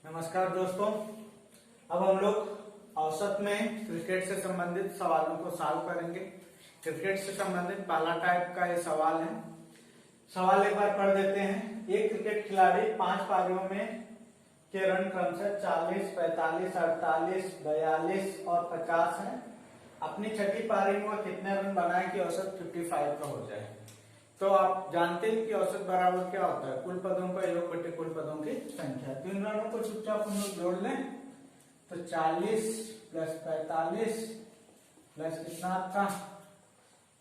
नमस्कार दोस्तों। अब हम लोग औसत में क्रिकेट से संबंधित सवालों को सॉल्व करेंगे। क्रिकेट से संबंधित पहला टाइप का ये सवाल है। सवाल एक बार पढ़ देते हैं। एक क्रिकेट खिलाड़ी 5 पारियों में के रन क्रमशः 40, 45, 48, 42 और 50 है। अपनी छठी पारी में वह कितने रन बनाए कि औसत 55 का हो जाए। तो आप जानते हैं कि औसत बराबर क्या होता है, कुल पदों का योग बटे कुल पदों की संख्या। तो इन रनों को चुपचाप हम लोग जोड़ लें तो 40 प्लस 45 प्लस कितना आपका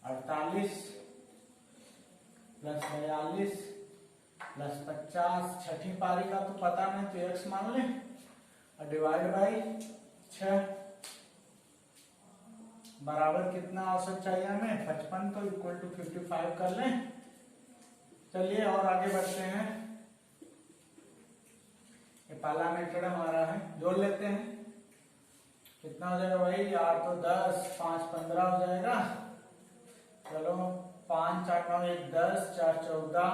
48 प्लस 42 प्लस 50। छठी पारी का तो पता नहीं तो x मान लें और डिवाइड बाई 6 बराबर कितना औसत चाहिए हमें 55, तो इक्वल टू 55 कर लें। चलिए और आगे बढ़ते हैं। ये पहला मेथड हमारा है, जोड़ लेते हैं। कितना हो जाएगा भाई, 8 तो 10, 5 15 हो जाएगा। चलो 5 4 9 1 10, 4 14,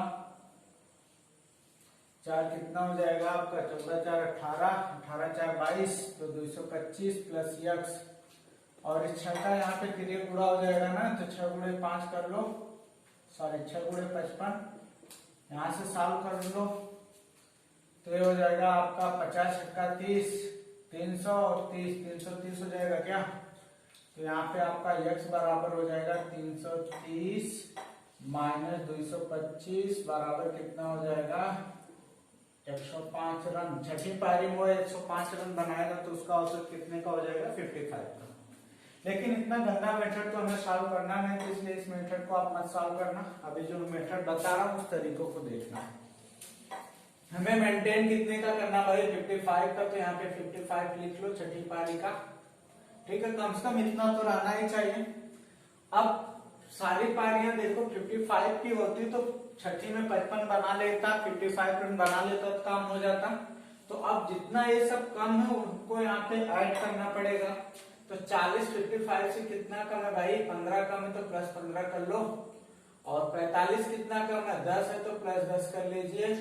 4 कितना हो जाएगा आपका 14 4 18, 18 4 22, तो 225 प्लस x और इस 6 का यहाँ पे क्रिया गुणा हो जाएगा ना, तो 6 गुणे 5 कर लो, सॉरी 6 गुणे 55, यहाँ से सॉल्व कर लो तो ये हो जाएगा आपका 50 छक्का 30, 300 और 30, 330 हो जाएगा क्या। तो यहाँ पे आपका x बराबर हो जाएगा 330 माइनस 225 बराबर कितना हो जाएगा 105 रन। छठी पारी में 105 रन बनाएगा तो उसका औसत कितने का हो जाएगा 55 का। लेकिन इतना गंदा मेथड तो हमें सॉल्व करना नहीं, तो इसलिए इस मेथड को आप मत सॉल्व करना। अभी जो मेथड बता रहा हूं उस तरीकों को देखना है। हमें मेंटेन कितने का करना भाई 55 का, तो यहाँ पे 55 लिख लो छठी पारी का। ठीक है, कम से कम इतना तो रहना ही चाहिए। अब सारी पारियां देखो 55 की होती तो छठी में 55 बना लेता, 55 रन बना लेता तो काम हो जाता। तो अब जितना ये सब कम है उनको यहाँ पे ऐड करना पड़ेगा। तो 40 55 से कितना कम है भाई 15 कम है, तो प्लस 15 कर लो। और 45 कितना कम है 10 है, तो प्लस 10 कर लीजिए।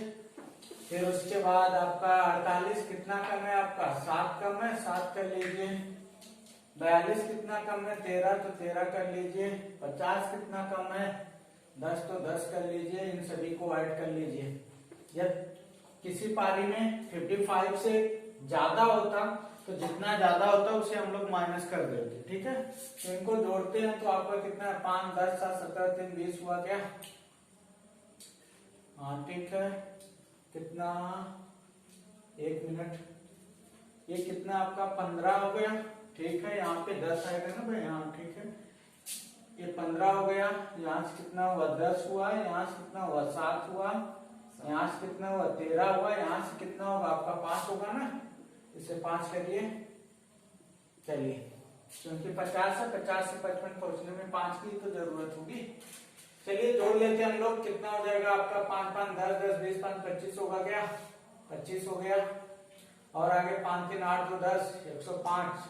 फिर उसके बाद आपका 48 कितना कम है आपका 7 कम है, 7 कर लीजिए। 42 कितना कम है 13, तो 13 कर लीजिए। 50 कितना कम है 10, तो 10 कर लीजिए। इन सभी को ऐड कर लीजिए। जब किसी पारी में 55 से ज्यादा होता तो जितना ज्यादा होता उसे हम लोग माइनस कर देते। ठीक है, तो इनको जोड़ते हैं तो आपका कितना है 5 10 7 17 3 20 हुआ क्या। हाँ ठीक है, कितना 1 मिनट, ये कितना आपका 15 हो गया। ठीक है, यहाँ पे 10 आएगा ना भाई, हाँ ठीक है, ये 15 हो गया। यहाँ से कितना हुआ 10 हुआ, यहाँ से कितना हुआ 7 हुआ, यहाँ से कितना हुआ 13 हुआ, यहाँ से कितना होगा आपका 5 होगा ना, इसे 5 करिए। चलिए, क्योंकि 50 है, 50 से 55 पहुंचने में 5 की तो जरूरत होगी। चलिए जोड़ लेते हैं हम लोग। कितना हो जाएगा आपका 5 5 10 10 20 5 25 होगा क्या, 25 हो गया। और आगे 5 3 8 2 10 105।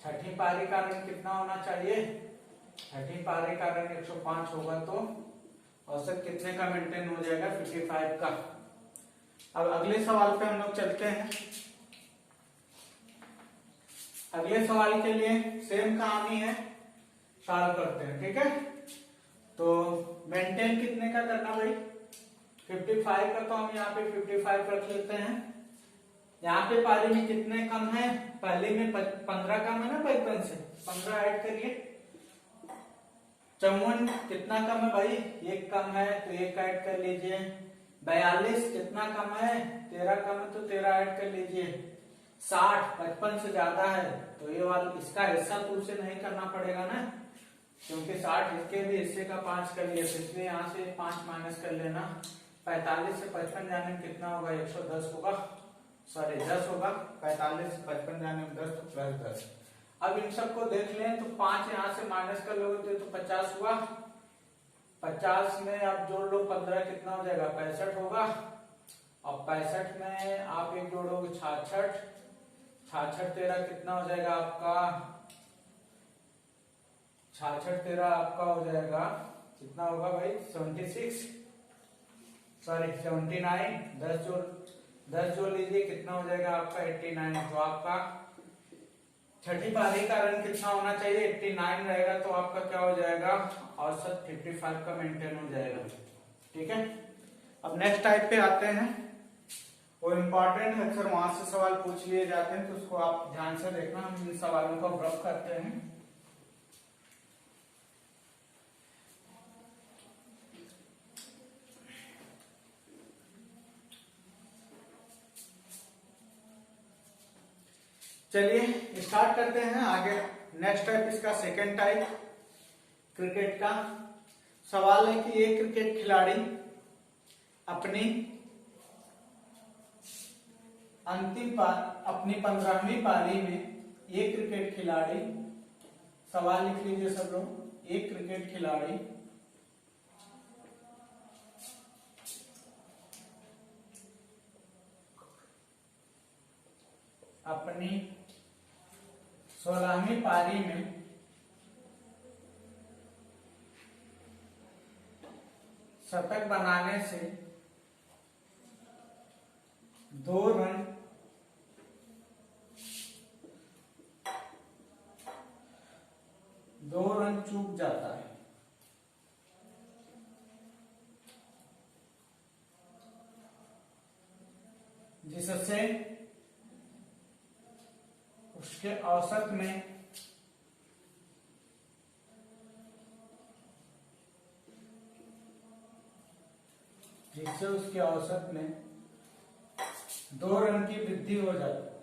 छठी पारी का रन कितना होना चाहिए, छठी पारी का रन 105 होगा, तो औसत कितने का मेंटेन हो जाएगा 55 का। अब अगले सवाल पे हम लोग चलते हैं। अगले सवाल के लिए सेम कहानी है, सॉल्व करते हैं। ठीक है, तो मेंटेन कितने का करना भाई 55 का, तो हम यहाँ पे 55 रख लेते हैं। यहाँ पे पारी में कितने कम है, पहले में 15 कम है ना 55 से, 15 ऐड करिए। 54 कितना कम है भाई 1 कम है, तो 1 ऐड कर लीजिए। 42 कितना कम है 13 कम है, तो 13 ऐड कर लीजिए। 60 55 से ज्यादा है, तो ये वाला इसका हिस्सा तो उसे नहीं करना पड़ेगा ना, क्योंकि 60 इसके भी हिस्से का 5 कर लिया, इसलिए यहाँ से 5 माइनस कर लेना। 45 से 55 जाने में कितना होगा 110 होगा, सॉरी 10 होगा। 45 से 55 जाने में 10, तो प्लस 10। अब इन सबको देख लें तो 5 यहाँ से माइनस कर लोगे तो 50 हुआ। 50 में आप जोड़ लो 15 कितना हो जाएगा 65 होगा। और 65 में आप एक जोड़ोगे 66, 66 13 कितना हो जाएगा आपका 66 13 आपका हो जाएगा कितना होगा भाई 76, सॉरी 79। 10 जोड़ 10 जोड़ लीजिए, कितना हो जाएगा आपका 89। तो आपका छठी पारी का रन कितना होना चाहिए, 89 रहेगा, तो आपका क्या हो जाएगा, औसत 55 का मेंटेन हो जाएगा। ठीक है, अब नेक्स्ट टाइप पे आते हैं। वो इम्पोर्टेंट है, अक्सर वहां से सवाल पूछ लिए जाते हैं, तो उसको आप ध्यान से देखना। हम इन सवालों को रफ करते हैं। चलिए स्टार्ट करते हैं आगे। नेक्स्ट टाइप इसका सेकेंड टाइप क्रिकेट का सवाल है कि एक क्रिकेट खिलाड़ी अपनी 15वीं पारी में, एक क्रिकेट खिलाड़ी, सवाल लिख लीजिए सब लोग, एक क्रिकेट खिलाड़ी अपनी 16वीं पारी में शतक बनाने से 2 रन चूक जाता है, जिससे उसके औसत में उसके औसत में 2 रन की वृद्धि हो जाती है।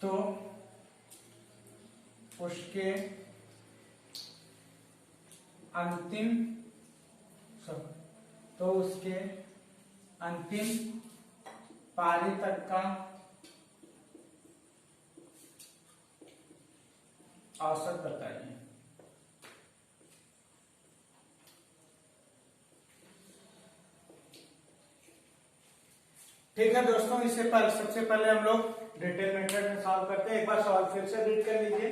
तो उसके अंतिम पारी तक का औसत बताइए। ठीक है दोस्तों, सबसे पहले हम लोग डिटेल मेथड में सॉल्व करते हैं। एक बार सवाल फिर से रीड कर लीजिए।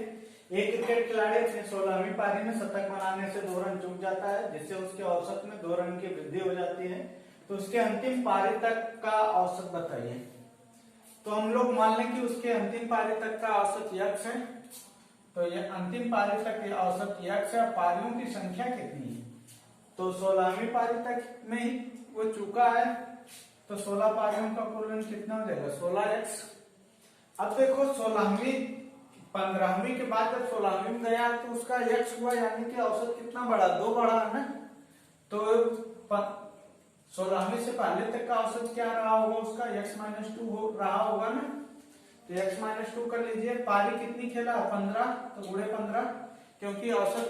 एक क्रिकेट खिलाड़ी अपनी 16वीं पारी में शतक बनाने से 2 रन चूक जाता है, जिससे उसके औसत में 2 रन की वृद्धि हो जाती है। तो उसके अंतिम पारी तक का औसत बताइए। तो हम लोग मान लें कि उसके अंतिम पारी तक का औसत x है, तो ये अंतिम पारी तक के औसत x है। पारियों की संख्या कितनी है, तो 16वीं पारी तक में ही वो चूका है, तो 16 पारियों का कुल रन कितना हो जाएगा, 16x। अब देखो 15वीं के बाद जब 16वीं में गया तो उसका x हुआ, यानी कि औसत कितना बढ़ा, 2 बढ़ा है ना। तो 16वीं से पहले तक का औसत क्या रहा होगा उसका, x-2 रहा होगा ना। तो x-2 कर लीजिए। पारी कितनी खेला, 15, तो गुणे 15, क्योंकि औसत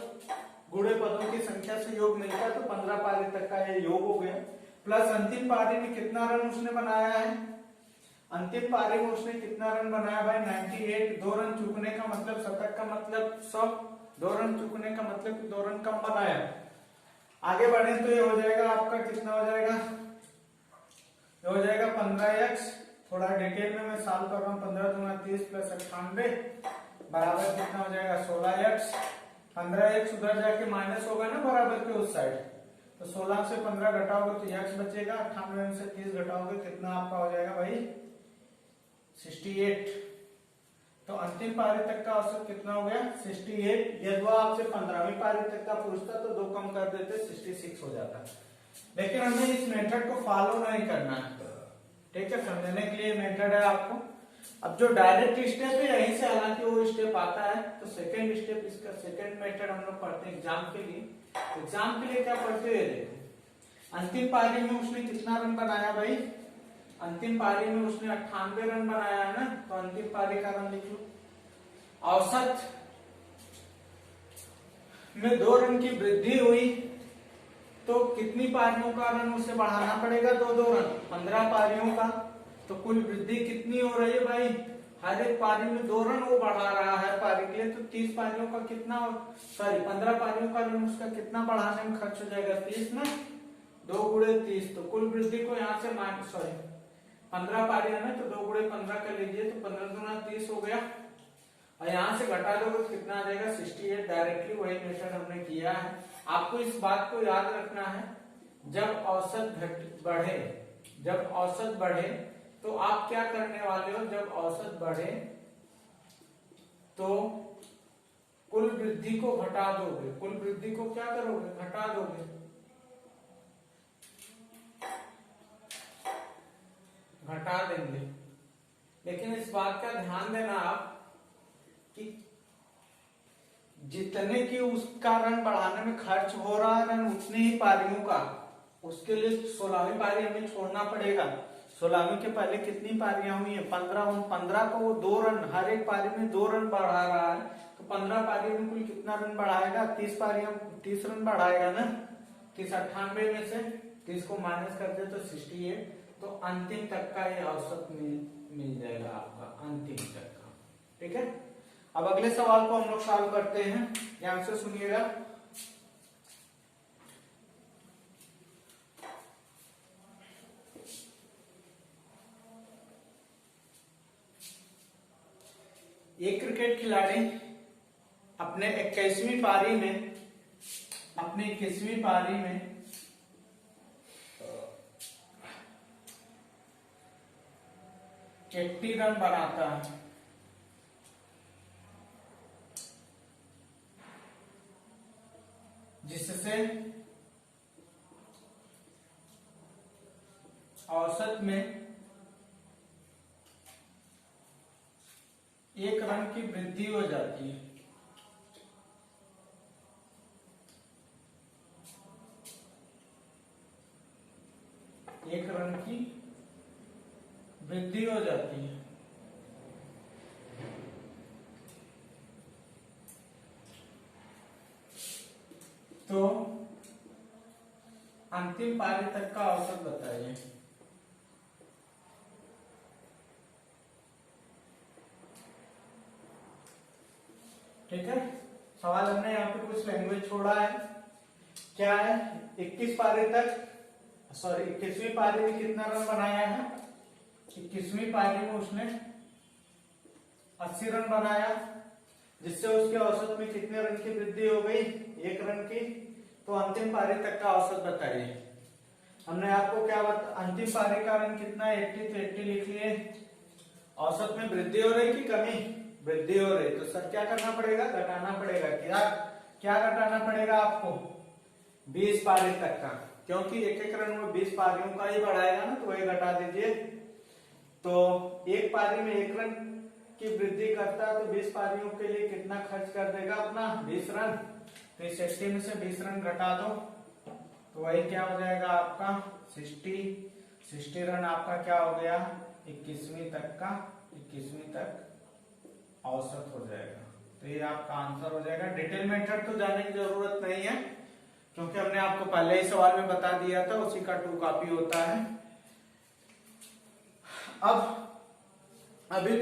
गुणे पदों की संख्या से योग मिलता है, तो 15 पारी तक का ये योग हो गया। प्लस अंतिम पारी में कितना रन उसने बनाया है, अंतिम पारी में उसने कितना रन बनाया भाई, 98। 2 रन चूकने का मतलब, शतक का मतलब 100, 2 रन चूकने का मतलब 2 रन कम बनाया। आगे बढ़े तो ये हो जाएगा आपका, कितना हो जाएगा, ये हो जाएगा 15x। थोड़ा डिटेल में मैं सॉल्व कर रहा हूँ। 15 दूना 30 प्लस 98 बराबर कितना हो जाएगा, 16x। 15x उधर जाके माइनस होगा ना बराबर के उस साइड, तो 16 से 15 घटाओगे तो x बचेगा। 98 से 30 घटाओगे कितना आपका हो जाएगा भाई, 68। तो अंतिम पारी तक का औसत कितना हो गया, 68। यदि वो आपसे 15वीं पारी तक का पूछता तो 2 कम कर देते, 66 हो जाता। लेकिन हमें इस मेथड को फॉलो नहीं करना है, ठीक है, समझने के लिए मेथड है आपको। अब जो डायरेक्ट स्टेप है यहीं से हालांकि वो स्टेप आता है, तो सेकंड स्टेप, इसका सेकंड मेथड हम लोग पढ़ते हैं एग्जाम के लिए। एग्जाम के लिए क्या पढ़ते हैं, देखो अंतिम पारी में उसने कितना रन बनाया भाई, अंतिम पारी में उसने 98 रन बनाया है ना, तो अंतिम पारी का रन लिख लो। औसत में 2 रन की वृद्धि हुई, तो कितनी पारियों का रन उसे बढ़ाना पड़ेगा, 2 रन, 15 पारियों का। तो कुल वृद्धि कितनी हो रही है भाई, हर एक पारी में 2 रन वो बढ़ा रहा है पारी के लिए, तो 30 पारियों का कितना, 15 पारियों का रन उसका कितना बढ़ाने में खर्च हो जाएगा, 30 ना, 2 गुणे 30। तो कुल वृद्धि को यहाँ से 15 पारी है ना, तो 2 गुणे 15 कर लीजिए, तो 15 दूना 30 हो गया, और यहाँ से घटा दोगे तो कितना आ जाएगा 68। डायरेक्टली वही मेथड हमने किया है। आपको इस बात को याद रखना है, जब औसत बढ़े, जब औसत बढ़े तो आप क्या करने वाले हो, जब औसत बढ़े तो कुल वृद्धि को घटा दोगे, कुल वृद्धि को क्या करोगे, घटा दोगे, घटा देंगे। लेकिन इस बात का ध्यान देना आप कि जितने की उसका रन बढ़ाने में खर्च हो रहा है रन, उतनी ही पारियों का, उसके लिए 16वीं पारी हमें छोड़ना पड़ेगा। 16वीं के पहले कितनी पारियां हुई है, 15, उन 15 को वो 2 रन, हर एक पारी में 2 रन बढ़ा रहा है, तो 15 पारियों में कुल कितना रन बढ़ाएगा, 30 पारियां, 30 रन बढ़ाएगा ना। 30 98 में से 30 को माइनस कर दे तो 68, तो अंतिम तक का ये औसत मिल जाएगा आपका, अंतिम तक का। ठीक है, अब अगले सवाल को हम लोग सॉल्व करते हैं, ध्यान से सुनिएगा। एक क्रिकेट खिलाड़ी अपने 21वीं पारी में, अपनी 21वीं पारी में 80 रन बनाता है, जिससे औसत में 1 रन की वृद्धि हो जाती है। एक रन की वृद्धि हो जाती है। तो अंतिम पारी तक का औसत बताइए। ठीक है, सवाल हमने यहाँ पे कुछ लैंग्वेज छोड़ा है, क्या है, 21 पारी तक, सॉरी 21वीं पारी में कितना रन बनाया है, 21वीं पारी में उसने 80 रन बनाया, जिससे उसके औसत में कितने रन की वृद्धि हो गई, 1 रन की। तो अंतिम पारी तक का औसत बताइए। हमने आपको क्या अंतिम पारी का रन कितना है, 80, तो 80 लिख लिए। औसत में वृद्धि हो रही कि कमी, वृद्धि हो रही, तो सर क्या करना पड़ेगा, घटाना पड़ेगा। क्या क्या घटाना पड़ेगा आपको, 20 पारी तक का, क्योंकि एक एक रन में 20 पारियों का ही बढ़ाएगा ना, तो वही घटा दीजिए। तो एक पारी में 1 रन की वृद्धि करता है, तो 20 पारियों के लिए कितना खर्च कर देगा अपना, 20 रन। तो इस 80 में से 20 रन घटा दो, तो वही क्या हो जाएगा आपका 60 रन आपका क्या हो गया, 21वीं तक का, 21वीं तक औसत हो जाएगा। तो ये आपका आंसर हो जाएगा। डिटेल मेथड तो जाने की जरूरत नहीं है, क्योंकि हमने आपको पहले ही सवाल में बता दिया था, उसी का ट्रू कॉपी होता है। अब अभी